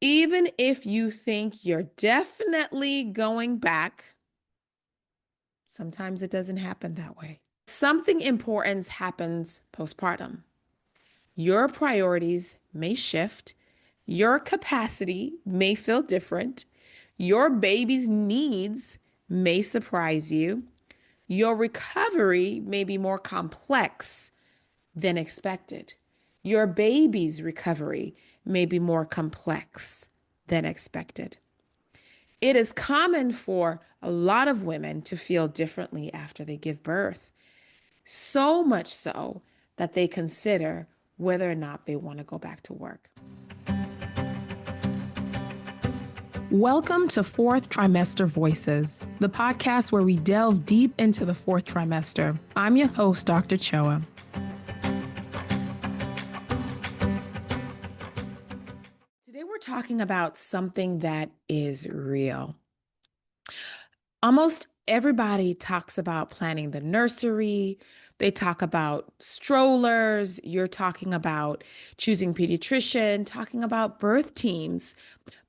Even if you think you're definitely going back, sometimes it doesn't happen that way. Something important happens postpartum. Your priorities may shift. Your capacity may feel different. Your baby's needs may surprise you. Your recovery may be more complex than expected. Your baby's recovery may be more complex than expected. It is common for a lot of women to feel differently after they give birth, so much so that they consider whether or not they want to go back to work. Welcome to Fourth Trimester Voices, the podcast where we delve deep into the fourth trimester. I'm your host, Dr. Choa. Today we're talking about something that is real. Almost everybody talks about planning the nursery. They talk about strollers. You're talking about choosing pediatrician, talking about birth teams.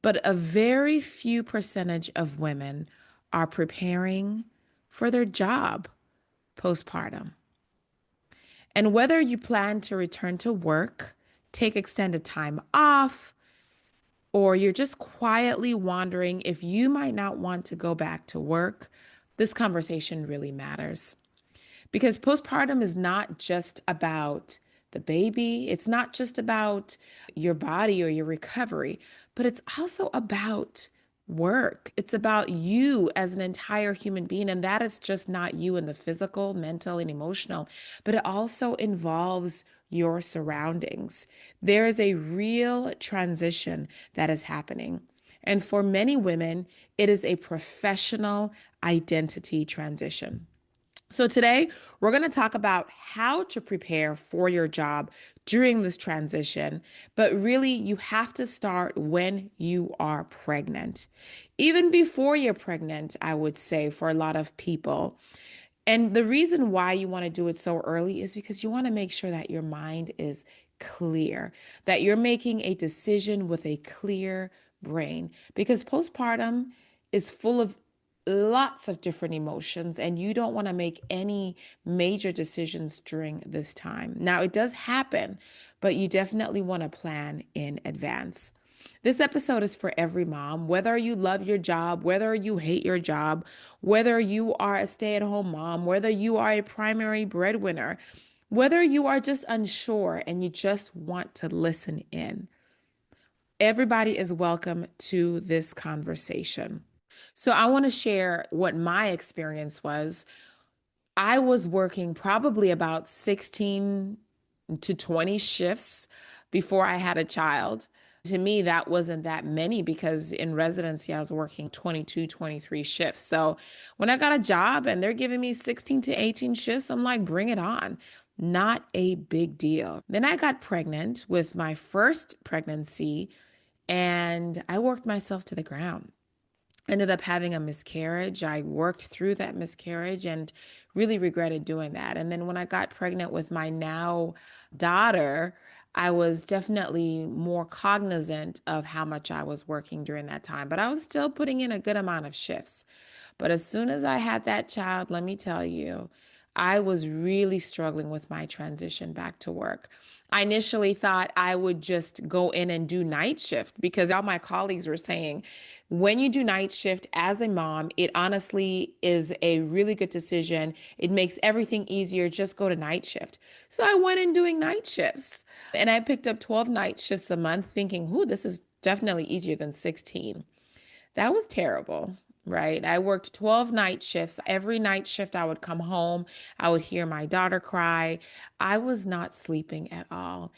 But a very few percentage of women are preparing for their job postpartum. And whether you plan to return to work, take extended time off, or you're just quietly wondering if you might not want to go back to work, this conversation really matters. Because postpartum is not just about the baby, it's not just about your body or your recovery, but it's also about work. It's about you as an entire human being. And that is just not you in the physical, mental, and emotional, but it also involves your surroundings. There is a real transition that is happening. And for many women, it is a professional identity transition. So, today we're going to talk about how to prepare for your job during this transition. But really, you have to start when you are pregnant. Even before you're pregnant, I would say, for a lot of people. And the reason why you want to do it so early is because you want to make sure that your mind is clear, that you're making a decision with a clear brain. Because postpartum is full of lots of different emotions, and you don't want to make any major decisions during this time. Now, it does happen, but you definitely want to plan in advance. This episode is for every mom, whether you love your job, whether you hate your job, whether you are a stay-at-home mom, whether you are a primary breadwinner, whether you are just unsure and you just want to listen in. Everybody is welcome to this conversation. So I want to share what my experience was. I was working probably about 16 to 20 shifts before I had a child. To me, that wasn't that many because in residency, I was working 22, 23 shifts. So when I got a job and they're giving me 16 to 18 shifts, I'm like, bring it on. Not a big deal. Then I got pregnant with my first pregnancy and I worked myself to the ground. Ended up having a miscarriage. I worked through that miscarriage and really regretted doing that. And then when I got pregnant with my now daughter, I was definitely more cognizant of how much I was working during that time, but I was still putting in a good amount of shifts. But as soon as I had that child, let me tell you, I was really struggling with my transition back to work. I initially thought I would just go in and do night shift because all my colleagues were saying, when you do night shift as a mom, it honestly is a really good decision. It makes everything easier. Just go to night shift. So I went in doing night shifts and I picked up 12 night shifts a month thinking, ooh, this is definitely easier than 16. That was terrible, right? I worked 12 night shifts. Every night shift, I would come home. I would hear my daughter cry. I was not sleeping at all.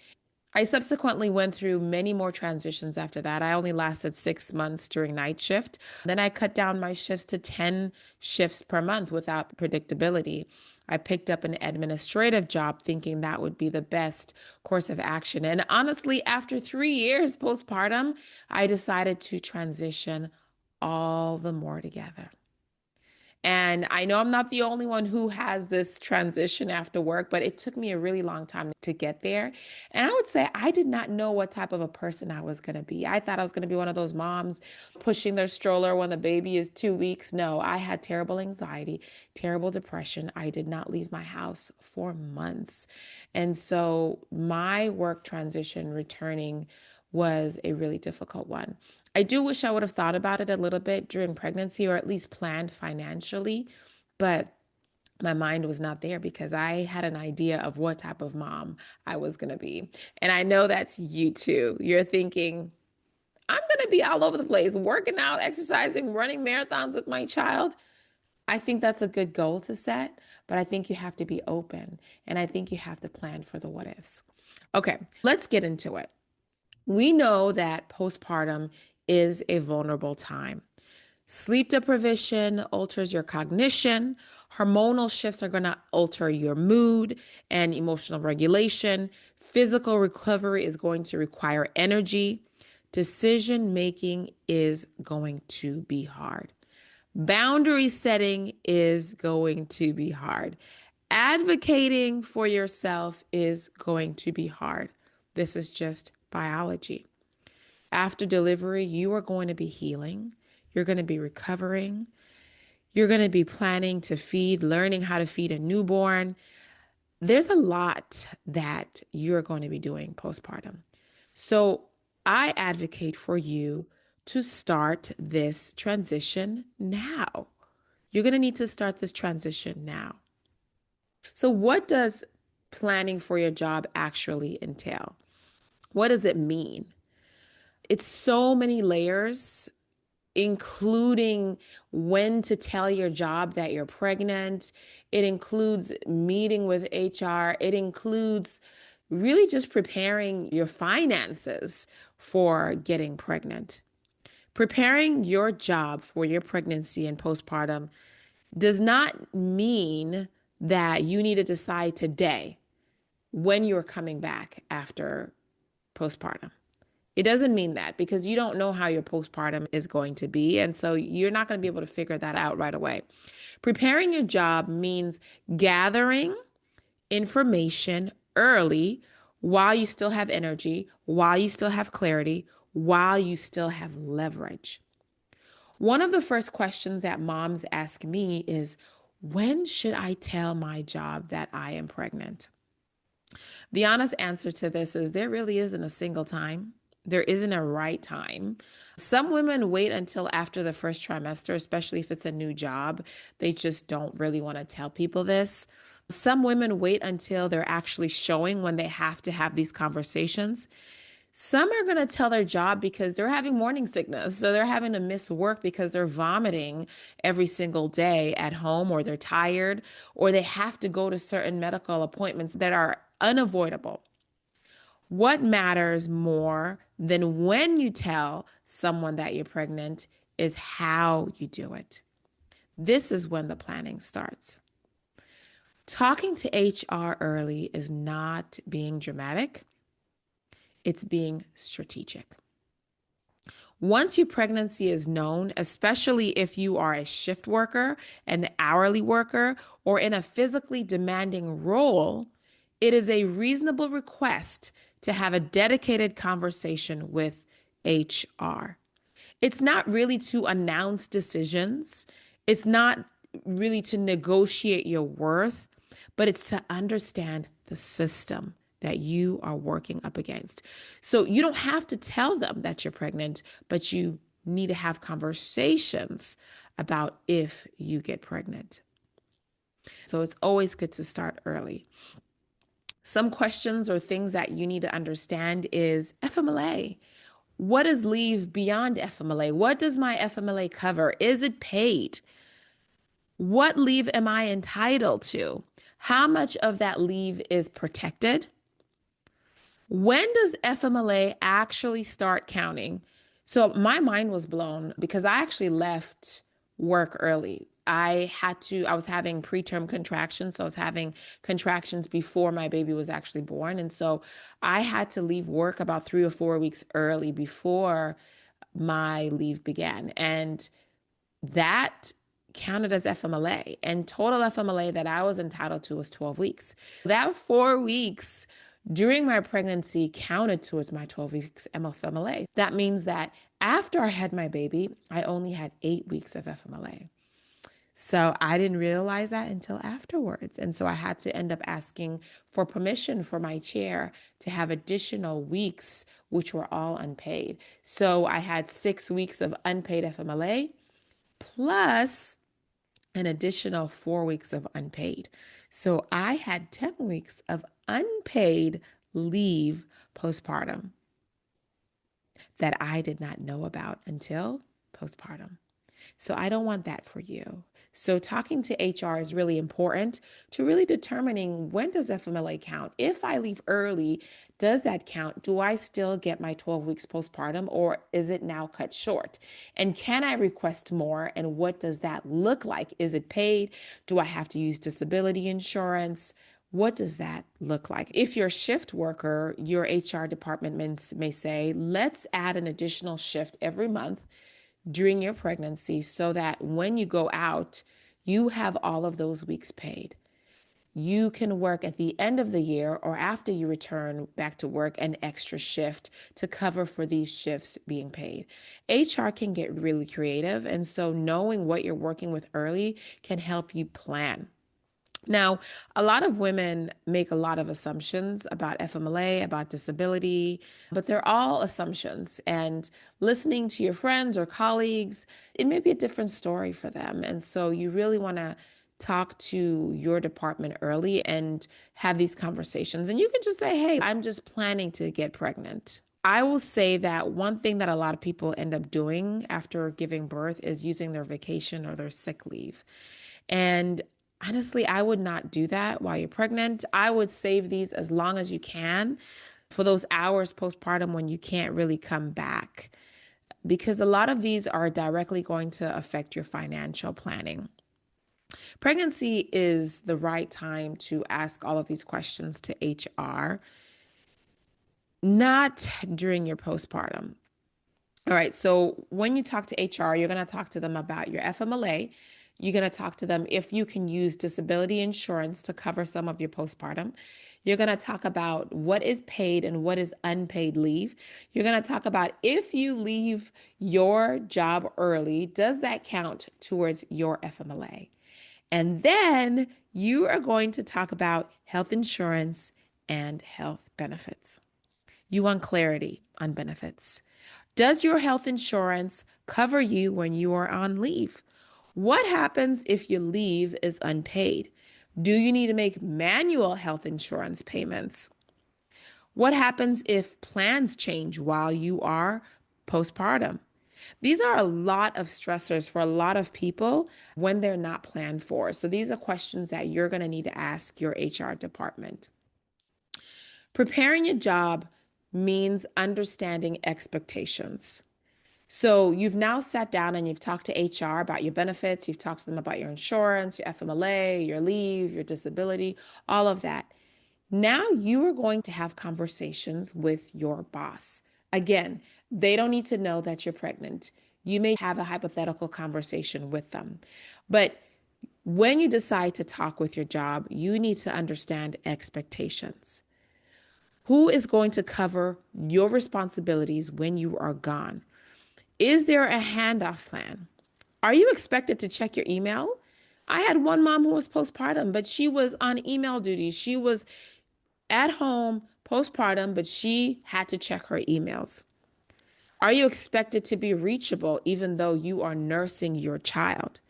I subsequently went through many more transitions after that. I only lasted 6 months during night shift. Then I cut down my shifts to 10 shifts per month without predictability. I picked up an administrative job thinking that would be the best course of action. And honestly, after 3 years postpartum, I decided to transition all the more together. And I know I'm not the only one who has this transition after work, but it took me a really long time to get there. And I would say I did not know what type of a person I was going to be. I thought I was going to be one of those moms pushing their stroller when the baby is 2 weeks. No, I had terrible anxiety, terrible depression. I did not leave my house for months. And so my work transition returning was a really difficult one. I do wish I would have thought about it a little bit during pregnancy or at least planned financially, but my mind was not there because I had an idea of what type of mom I was going to be. And I know that's you too. You're thinking, I'm going to be all over the place, working out, exercising, running marathons with my child. I think that's a good goal to set, but I think you have to be open and I think you have to plan for the what ifs. Okay, let's get into it. We know that postpartum is a vulnerable time. Sleep deprivation alters your cognition. Hormonal shifts are going to alter your mood and emotional regulation. Physical recovery is going to require energy. Decision making is going to be hard. Boundary setting is going to be hard. Advocating for yourself is going to be hard. This is just biology. After delivery, you are going to be healing. You're going to be recovering. You're going to be planning to feed, learning how to feed a newborn. There's a lot that you're going to be doing postpartum. So I advocate for you to start this transition now. You're going to need to start this transition now. So, what does planning for your job actually entail? What does it mean? It's so many layers, including when to tell your job that you're pregnant. It includes meeting with HR. It includes really just preparing your finances for getting pregnant. Preparing your job for your pregnancy and postpartum does not mean that you need to decide today when you're coming back after postpartum. It doesn't mean that because you don't know how your postpartum is going to be. And so you're not going to be able to figure that out right away. Preparing your job means gathering information early while you still have energy, while you still have clarity, while you still have leverage. One of the first questions that moms ask me is, when should I tell my job that I am pregnant? The honest answer to this is there really isn't a single time. There isn't a right time. Some women wait until after the first trimester, especially if it's a new job. They just don't really want to tell people this. Some women wait until they're actually showing when they have to have these conversations. Some are going to tell their job because they're having morning sickness. So they're having to miss work because they're vomiting every single day at home, or they're tired, or they have to go to certain medical appointments that are unavoidable. What matters more than when you tell someone that you're pregnant is how you do it. This is when the planning starts. Talking to HR early is not being dramatic, it's being strategic. Once your pregnancy is known, especially if you are a shift worker, an hourly worker, or in a physically demanding role, it is a reasonable request to have a dedicated conversation with HR. It's not really to announce decisions. It's not really to negotiate your worth, but it's to understand the system that you are working up against. So you don't have to tell them that you're pregnant, but you need to have conversations about if you get pregnant. So it's always good to start early. Some questions or things that you need to understand is FMLA. What is leave beyond FMLA? What does my FMLA cover? Is it paid? What leave am I entitled to? How much of that leave is protected? When does FMLA actually start counting? So my mind was blown because I actually left work early. I was having preterm contractions. So I was having contractions before my baby was actually born. And so I had to leave work about 3 or 4 weeks early before my leave began. And that counted as FMLA, and total FMLA that I was entitled to was 12 weeks. That 4 weeks during my pregnancy counted towards my 12 weeks FMLA. That means that after I had my baby, I only had 8 weeks of FMLA. So I didn't realize that until afterwards. And so I had to end up asking for permission for my chair to have additional weeks, which were all unpaid. So I had 6 weeks of unpaid FMLA plus an additional 4 weeks of unpaid. So I had 10 weeks of unpaid leave postpartum that I did not know about until postpartum. So I don't want that for you. So talking to HR is really important to really determining, when does FMLA count? If I leave early, does that count? Do I still get my 12 weeks postpartum, or is it now cut short? And can I request more? And what does that look like? Is it paid? Do I have to use disability insurance? What does that look like? If you're a shift worker, your HR department may say, let's add an additional shift every month during your pregnancy so that when you go out, you have all of those weeks paid. You can work at the end of the year or after you return back to work an extra shift to cover for these shifts being paid. HR can get really creative, and so knowing what you're working with early can help you plan. Now, a lot of women make a lot of assumptions about FMLA, about disability, but they're all assumptions. And listening to your friends or colleagues, it may be a different story for them. And so you really want to talk to your department early and have these conversations. And you can just say, hey, I'm just planning to get pregnant. I will say that one thing that a lot of people end up doing after giving birth is using their vacation or their sick leave. And honestly, I would not do that while you're pregnant. I would save these as long as you can for those hours postpartum when you can't really come back, because a lot of these are directly going to affect your financial planning. Pregnancy is the right time to ask all of these questions to HR, not during your postpartum. All right, so when you talk to HR, you're going to talk to them about your FMLA. You're going to talk to them if you can use disability insurance to cover some of your postpartum. You're going to talk about what is paid and what is unpaid leave. You're going to talk about, if you leave your job early, does that count towards your FMLA? And then you are going to talk about health insurance and health benefits. You want clarity on benefits. Does your health insurance cover you when you are on leave? What happens if your leave is unpaid? Do you need to make manual health insurance payments? What happens if plans change while you are postpartum? These are a lot of stressors for a lot of people when they're not planned for. So these are questions that you're going to need to ask your HR department. Preparing your job means understanding expectations. So you've now sat down and you've talked to HR about your benefits. You've talked to them about your insurance, your FMLA, your leave, your disability, all of that. Now you are going to have conversations with your boss. Again, they don't need to know that you're pregnant. You may have a hypothetical conversation with them. But when you decide to talk with your job, you need to understand expectations. Who is going to cover your responsibilities when you are gone? Is there a handoff plan? Are you expected to check your email? I had one mom who was postpartum, but she was on email duty. She was at home postpartum, but she had to check her emails. Are you expected to be reachable even though you are nursing your child?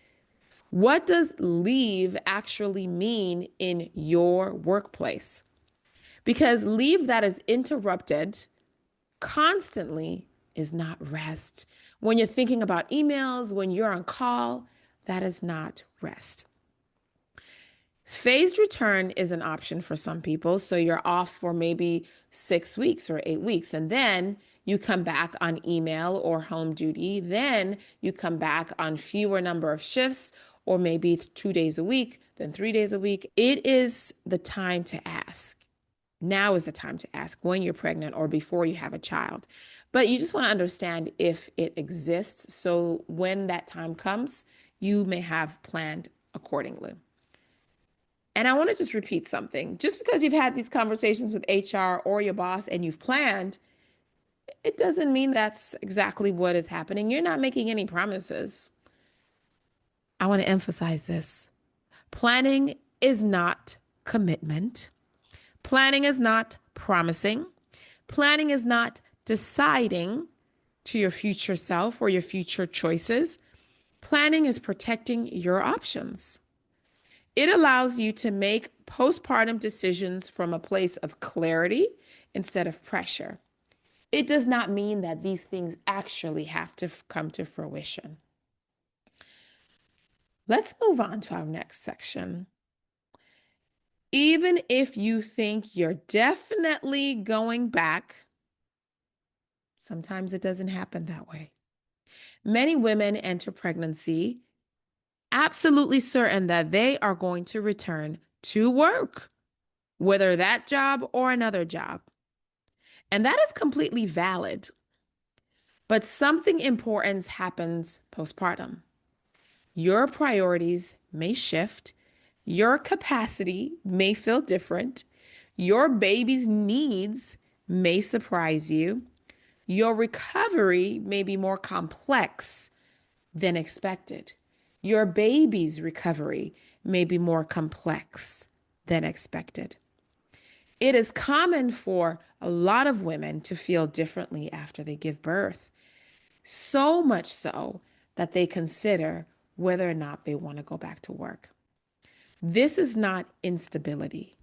What does leave actually mean in your workplace? Because leave that is interrupted constantly is not rest. When you're thinking about emails, when you're on call, that is not rest. Phased return is an option for some people. So you're off for maybe 6 weeks or 8 weeks, and then you come back on email or home duty. Then you come back on fewer number of shifts, or maybe 2 days a week, then 3 days a week. It is the time to ask. Now is the time to ask when you're pregnant or before you have a child. But you just want to understand if it exists. So when that time comes, you may have planned accordingly. And I want to just repeat something. Just because you've had these conversations with HR or your boss and you've planned, it doesn't mean that's exactly what is happening. You're not making any promises. I want to emphasize this. Planning is not commitment. Planning is not promising. Planning is not deciding to your future self or your future choices. Planning is protecting your options. It allows you to make postpartum decisions from a place of clarity instead of pressure. It does not mean that these things actually have to come to fruition. Let's move on to our next section. Even if you think you're definitely going back, sometimes it doesn't happen that way. Many women enter pregnancy absolutely certain that they are going to return to work, whether that job or another job. And that is completely valid. But something important happens postpartum. Your priorities may shift. Your capacity may feel different. Your baby's needs may surprise you. Your recovery may be more complex than expected. Your baby's recovery may be more complex than expected. It is common for a lot of women to feel differently after they give birth, so much so that they consider whether or not they want to go back to work. This is not instability.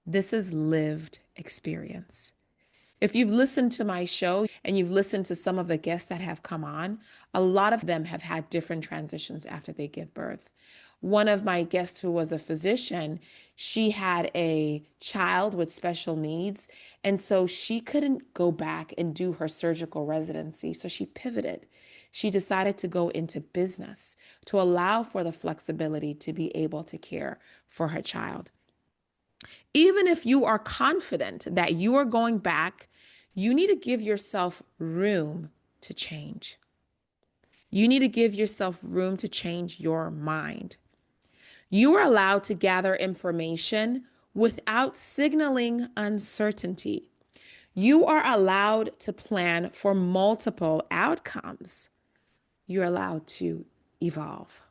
This is lived experience. If you've listened to my show and you've listened to some of the guests that have come on, a lot of them have had different transitions after they give birth. One of my guests who was a physician, she had a child with special needs, and so she couldn't go back and do her surgical residency. So she pivoted. She decided to go into business to allow for the flexibility to be able to care for her child. Even if you are confident that you are going back, you need to give yourself room to change. You need to give yourself room to change your mind. You are allowed to gather information without signaling uncertainty. You are allowed to plan for multiple outcomes. You're allowed to evolve.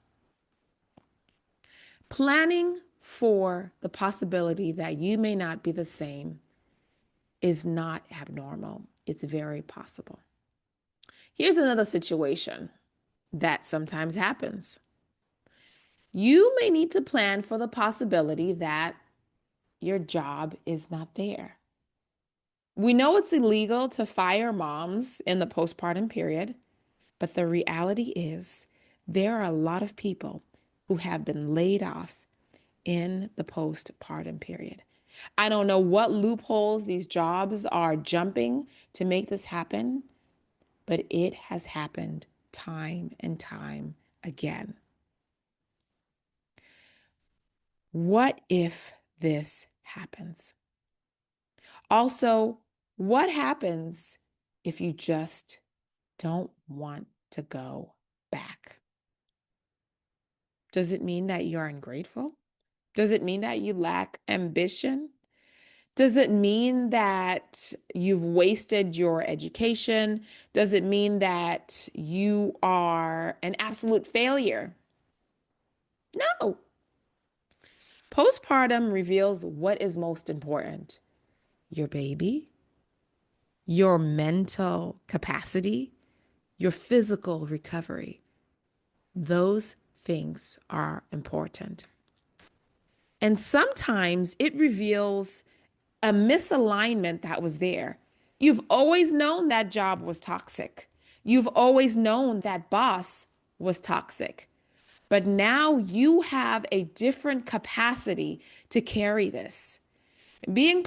Planning for the possibility that you may not be the same is not abnormal. It's very possible. Here's another situation that sometimes happens. You may need to plan for the possibility that your job is not there. We know it's illegal to fire moms in the postpartum period, but the reality is there are a lot of people who have been laid off in the postpartum period. I don't know what loopholes these jobs are jumping to make this happen, but it has happened time and time again. What if this happens? Also, what happens if you just don't want to go back? Does it mean that you're ungrateful? Does it mean that you lack ambition? Does it mean that you've wasted your education? Does it mean that you are an absolute failure? No. Postpartum reveals what is most important: your baby, your mental capacity, your physical recovery. Those things are important. And sometimes it reveals a misalignment that was there. You've always known that job was toxic. You've always known that boss was toxic. But now you have a different capacity to carry this. Being